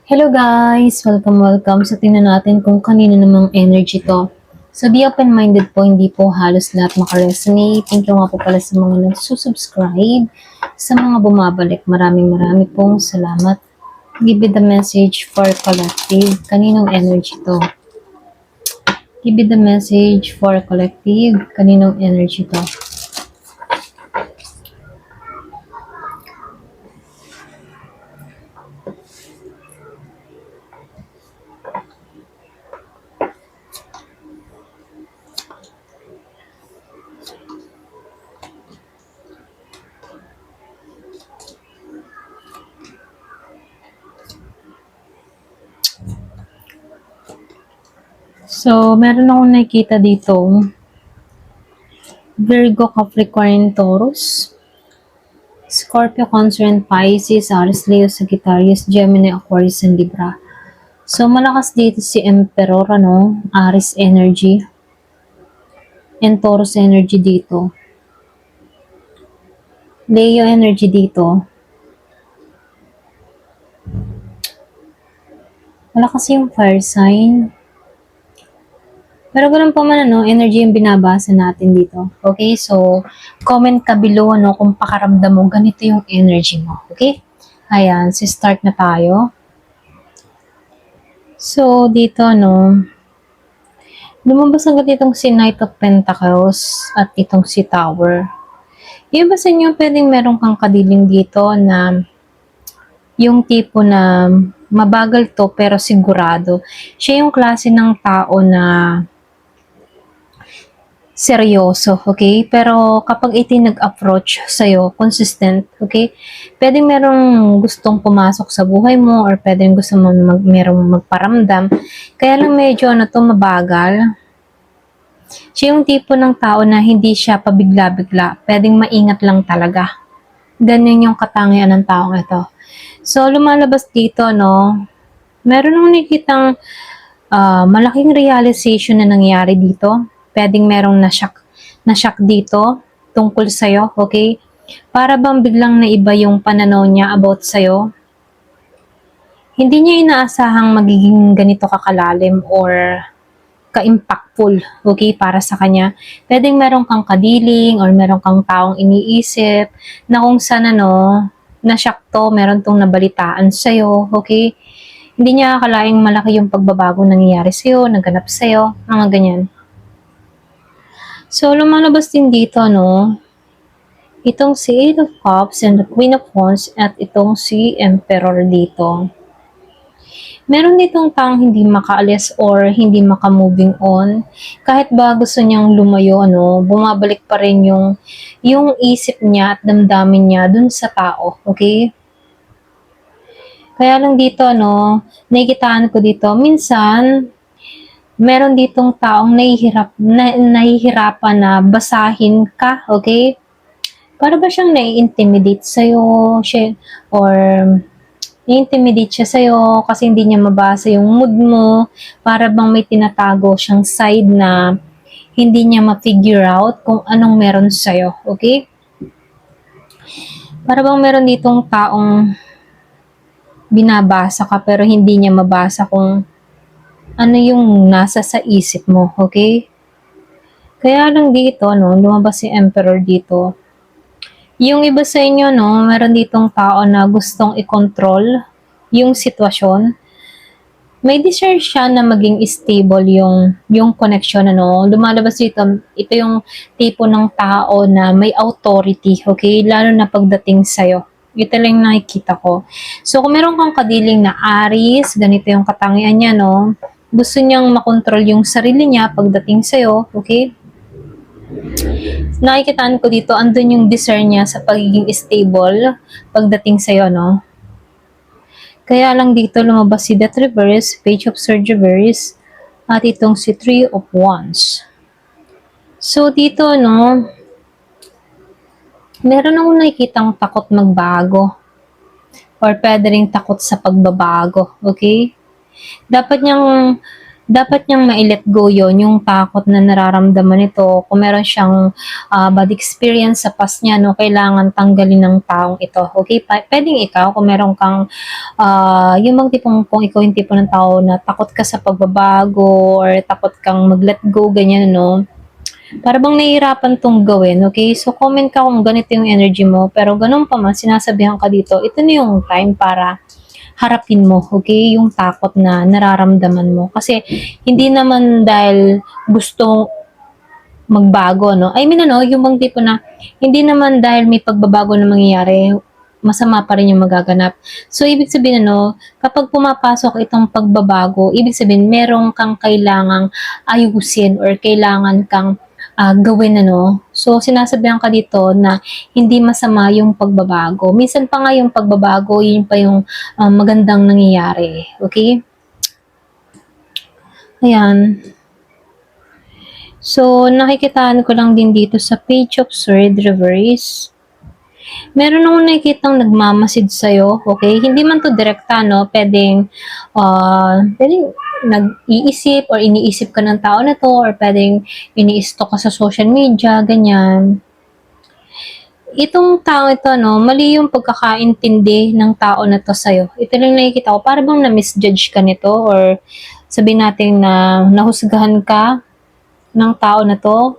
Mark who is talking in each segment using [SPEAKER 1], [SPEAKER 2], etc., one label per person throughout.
[SPEAKER 1] Hello guys! Welcome. So tingnan natin kung kanino namang energy to. So be open-minded po, hindi po halos lahat makaresonate. Thank you nga po pala sa mga nagsusubscribe, sa mga bumabalik. Maraming pong salamat. Give me the message for collective. Kaninong energy to? Give me the message for collective. Kaninong energy to? So, meron akong nakikita dito. Virgo, Capricorn, Taurus, Scorpio, Cancer, and Pisces, Aries, Leo, Sagittarius, Gemini, Aquarius, and Libra. So, malakas dito si Emperor, Aries energy, and Taurus energy dito. Leo energy dito. Malakas yung fire sign. Pero ganun pa man, energy yung binabasa natin dito. Okay, so, comment ka below, kung pakaramdam mo, ganito yung energy mo. Okay? Ayan, start na tayo. So, dito, lumabas agad itong si Knight of Pentacles at itong si Tower. Yung ba sa inyo, pwedeng meron kang kadiling dito na yung tipo na mabagal to pero sigurado. Siya yung klase ng tao na seryoso, okay? Pero kapag ito nag-approach sa'yo, consistent, okay? Pwedeng merong gustong pumasok sa buhay mo or pwedeng gusto mo merong magparamdam. Kaya lang medyo mabagal. Siya yung tipo ng tao na hindi siya pabigla-bigla. Pwedeng maingat lang talaga. Ganyan yung katangian ng taong ito. So, lumalabas dito, meron nung nakikitang malaking realization na nangyari dito. Pwedeng merong na-shock dito tungkol sa'yo, okay? Para bang biglang naiba yung pananaw niya about sa'yo. Hindi niya inaasahang magiging ganito kakalalim or ka-impactful, okay, para sa kanya. Pwedeng meron kang kadiling or meron kang taong iniisip na kung saan, na-shock to, meron tong nabalitaan sa'yo, okay? Hindi niya akalaing malaki yung pagbabago nangyayari sa'yo, naganap sa'yo, mga ganyan. So, lumalabas din dito, itong si Eight of Cups and the Queen of Wands at itong si Emperor dito. Meron ditong taong hindi makaalis or hindi maka-moving on. Kahit ba gusto niyang lumayo, bumabalik pa rin yung isip niya at damdamin niya dun sa tao, okay? Kaya lang dito, nakikitaan ko dito, minsan, meron ditong taong nahihirapan na basahin ka, okay? Para ba siyang nai-intimidate sa'yo, or nai-intimidate siya sa'yo kasi hindi niya mabasa yung mood mo, para bang may tinatago siyang side na hindi niya ma-figure out kung anong meron sa'yo, okay? Para bang meron ditong taong binabasa ka pero hindi niya mabasa kung ano yung nasa sa isip mo, okay? Kaya lang dito, lumabas si Emperor dito. Yung iba sa inyo, meron ditong tao na gustong i-control yung sitwasyon. May desire siya na maging stable yung connection, Lumalabas dito, ito yung tipo ng tao na may authority, okay? Lalo na pagdating sa'yo. Ito lang nakikita ko. So, kung meron kang kadiling na Aries, ganito yung katangian niya, gusto niyang makontrol yung sarili niya pagdating sa'yo, okay? Nakikitaan ko dito, andun yung desire niya sa pagiging stable pagdating sa'yo, Kaya lang dito lumabas si Death Reverse, Page of Swords Reverse, at itong si Three of Wands. So dito, meron akong nakikitang takot magbago or pwede rin takot sa pagbabago, okay? Dapat niyang dapat niyang ma-let go yon, yung takot na nararamdaman nito. Kung meron siyang bad experience sa past niya, no, kailangan tanggalin ng taong ito. Okay? Pwedeng ikaw, kung meron kang yung mga tipong, kung ikaw yung tipo ng tao na takot ka sa pagbabago or takot kang mag-let go, ganyan, no? Para bang nahihirapan tong gawin, okay? So, comment ka kung ganito yung energy mo, pero ganun pa man, sinasabihan ka dito, ito na yung time para harapin mo, okay? Yung takot na nararamdaman mo. Kasi, hindi naman dahil gusto magbago, no? I mean, ano, yung bang tipo na, hindi naman dahil may pagbabago na mangyayari, masama pa rin yung magaganap. So, ibig sabihin, ano, kapag pumapasok itong pagbabago, ibig sabihin, merong kang kailangang ayusin or kailangan kang gawin, ano. So, sinasabihan ka dito na hindi masama yung pagbabago. Minsan pa nga yung pagbabago, yun pa yung magandang nangyayari. Okay? Ayan. So, nakikitaan ko lang din dito sa Page of Swords Reverse. Meron akong nakikitang nagmamasid sa'yo, okay? Hindi man to direkta, no? Pwedeng nag-iisip or iniisip ka ng tao na to or pwedeng ini-stalk ka sa social media, ganyan. Itong tao ito, no, mali yung pagkakaintindi ng tao na to sa'yo. Ito lang nakikita ko, para bang na-misjudge ka nito or sabihin natin na nahusgahan ka ng tao na to.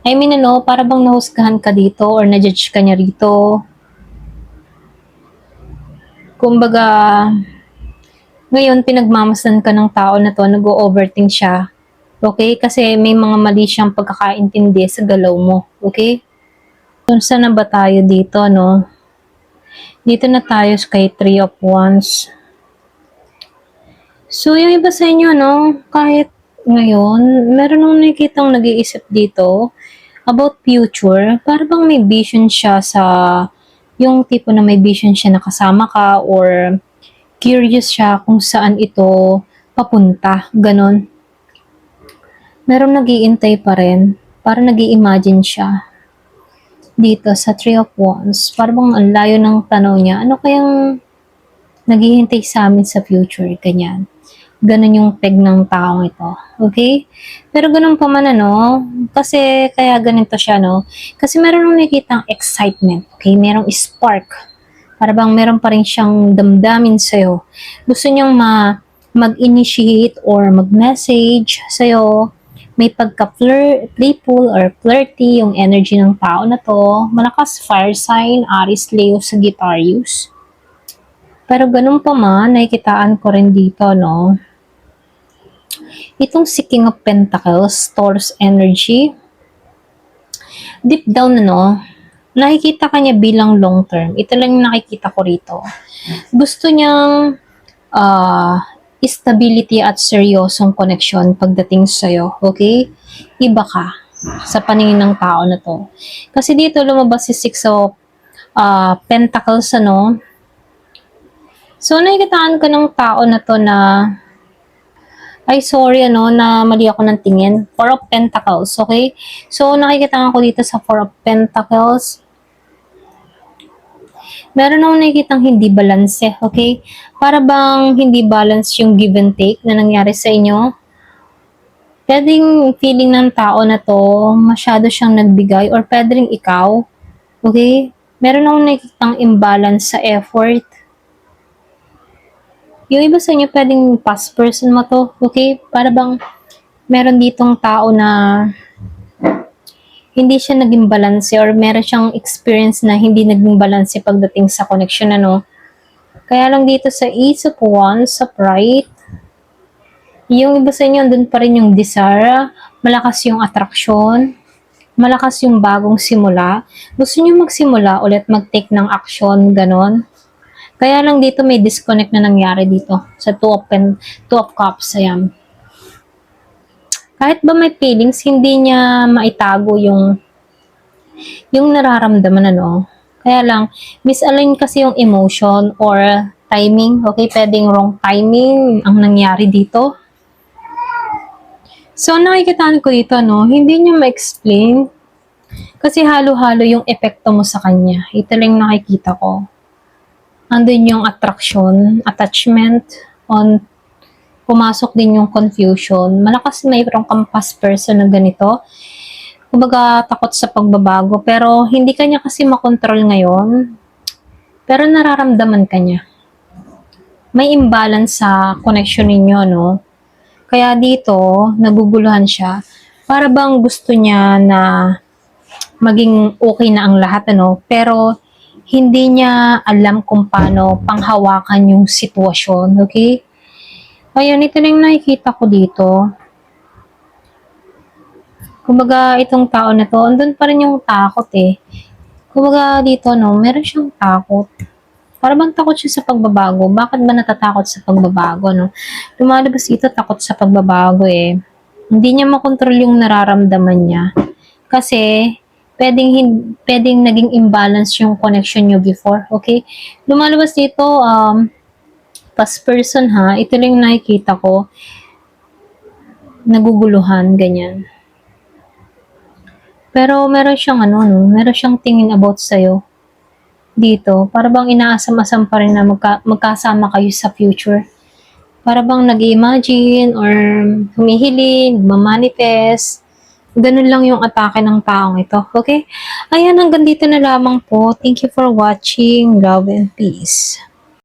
[SPEAKER 1] I mean, ano, para bang nahusgahan ka dito or na-judge ka niya rito. Kumbaga, ngayon, pinagmamasan ka ng tao na to, nag-overthink siya. Okay? Kasi may mga mali siyang pagkakaintindi sa galaw mo. Okay? So, saan na ba tayo dito, no? Dito na tayo kay 3 of Wands. So, yung iba sa inyo, no, kahit ngayon, meron nung nakikitang nag-iisip dito about future, para bang may vision siya sa, yung tipo na may vision siya na kasama ka or curious siya kung saan ito papunta, ganon. Merong nag-iintay pa rin, para nag-i-imagine siya dito sa 3 of Wands. Para bang ang layo ng tanaw niya, ano kayang naghihintay sa amin sa future, ganyan. Ganun yung peg ng taong ito. Okay? Pero ganun pa man, ano, kasi kaya ganito siya, no? Kasi meron nung nakikitang excitement, okay? Merong spark. Para bang meron pa rin siyang damdamin sa'yo. Gusto niyang mag-initiate or mag-message sa'yo. May pagka-playful or flirty yung energy ng tao na to. Malakas fire sign, Aries, Leo, Sagittarius. Pero ganun pa man, nakikitaan ko rin dito, no? Itong si King of Pentacles, Taurus energy, deep down, no, nakikita ka niya bilang long term. Ito lang yung nakikita ko rito. Gusto niyang stability at seryosong connection pagdating sa'yo. Okay? Iba ka sa paningin ng tao na to. Kasi dito lumabas si Six of Pentacles, ano. So, nakikitaan ka ng tao na to na ay, sorry, ano, na mali ako ng tingin. Four of Pentacles, okay? So, nakikita ko dito sa Four of Pentacles. Meron akong nakikitang hindi balance, okay? Para bang hindi balance yung give and take na nangyari sa inyo. Pwedeng feeling ng tao na to, masyado siyang nagbigay or pwedeng ikaw, okay? Meron akong nakikitang imbalance sa effort. Yung iba sa inyo, pwedeng past person mo to, okay? Para bang meron ditong tao na hindi siya naging balance or meron siyang experience na hindi naging balance pagdating sa connection, ano? Kaya lang dito sa Ace of Wands, sa Pride, yung iba sa inyo, andun pa rin yung desire, malakas yung attraction, malakas yung bagong simula. Gusto niyo magsimula ulit, mag-take ng action, ganon. Kaya lang dito may disconnect na nangyari dito sa Two of Cups. Ayan. Kahit ba may feelings, hindi niya maitago yung nararamdaman, ano. Kaya lang, misalign kasi yung emotion or timing. Okay, pwedeng wrong timing ang nangyari dito. So, nakikitaan ko dito, no, hindi niya ma-explain kasi halo-halo yung epekto mo sa kanya. Ito lang nakikita ko. Andun yung attraction, attachment, on pumasok din yung confusion. Malakas mayroong kang past person na ganito. Kumbaga, takot sa pagbabago. Pero, hindi ka niya kasi makontrol ngayon. Pero, nararamdaman ka niya. May imbalance sa connection ninyo, no? Kaya dito, naguguluhan siya. Para bang gusto niya na maging okay na ang lahat, ano? Pero, hindi niya alam kung paano panghawakan yung sitwasyon, okay? Ayun, ito na yung nakikita ko dito. Kumbaga, itong tao na to, andun pa rin yung takot eh. Kumbaga dito, no, meron siyang takot. Para bang takot siya sa pagbabago. Bakit ba natatakot sa pagbabago, no? Lumalabas dito, takot sa pagbabago eh. Hindi niya makontrol yung nararamdaman niya. Kasi, pwedeng naging imbalance yung connection niyo before, okay? Lumalabas dito, past person ha, ito lang yung nakikita ko, naguguluhan, ganyan. Pero meron siyang ano, no? Meron siyang tingin about sa'yo dito. Para bang inaasam-asam pa rin na magkasama kayo sa future. Para bang nag-imagine or humihiling, nagmamanifest. Ganun lang yung atake ng taong ito. Okay? Ayan, hanggang dito na lamang po. Thank you for watching. Love and peace.